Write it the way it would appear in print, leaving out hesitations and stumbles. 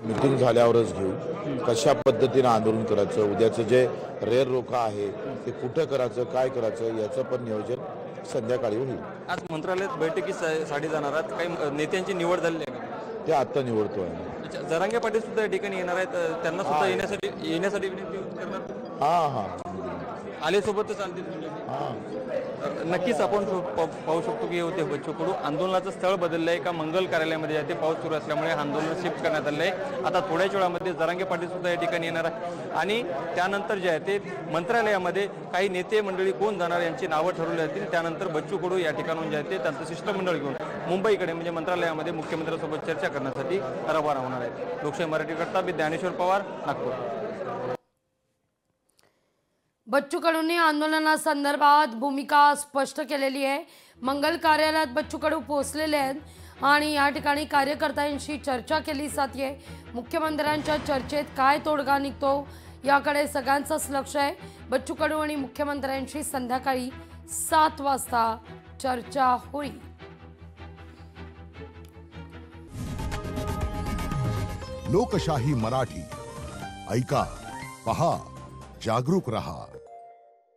Meeting झाल्यावरच घेऊ कशा पद्धतीने आंदोलन करायचं, उद्याचं जे रेर रोका आहे ते कुठं करायचं, काय करायचं याचं पण नियोजन संध्याकाळी होईल. आज मंत्रालयात बैठकीसाठी जाणार आहात, काही नेत्यांची निवड झालेली आहे का? ते आत्ता निवडतो आहे. अच्छा, जरांगे पाटील सुद्धा या ठिकाणी येणार आहेत, त्यांना सुद्धा येण्यासाठी विनंती करणार. हां हां आले सोबतच चालतील म्हणजे. हां नक्कीच आपण पाहू शकतो की होते बच्चू कडू आंदोलनाचं स्थळ बदललं आहे का मंगल कार्यालयामध्ये ते पाऊस सुरू असल्यामुळे आंदोलन शिफ्ट करण्यात आलं आहे. आता थोड्याच वेळामध्ये जरांगे पाटील सुद्धा या ठिकाणी येणार आहे आणि त्यानंतर जे आहे ते मंत्रालयामध्ये काही नेते मंडळी कोण जाणार यांची नावं ठरवली जातील. त्यानंतर बच्चू कडू या ठिकाणून जे आहे ते त्यांचं शिष्टमंडळ घेऊन मुंबईकडे म्हणजे मंत्रालयामध्ये मुख्यमंत्र्यांसोबत चर्चा करण्यासाठी रवाना होणार आहेत. लोकशाही मराठीकरता मी ज्ञानेश्वर पवार, नागपूर. बच्चू कडूंनी आंदोलनासंदर्भात भूमिका स्पष्ट केलेली आहे. मंगल कार्यालयात बच्चू कडू पोहोचलेले आहेत आणि या ठिकाणी कार्यकर्त्यांशी चर्चा केली जाते. मुख्यमंत्र्यांच्या चर्चेत काय तोडगा निघतो याकडे सगळ्यांचंच लक्ष आहे. बच्चू कडू आणि मुख्यमंत्र्यांशी संध्याकाळी 7 वाजता चर्चा होईल. लोकशाही मराठी ऐका, पहा, जागरूक रहा.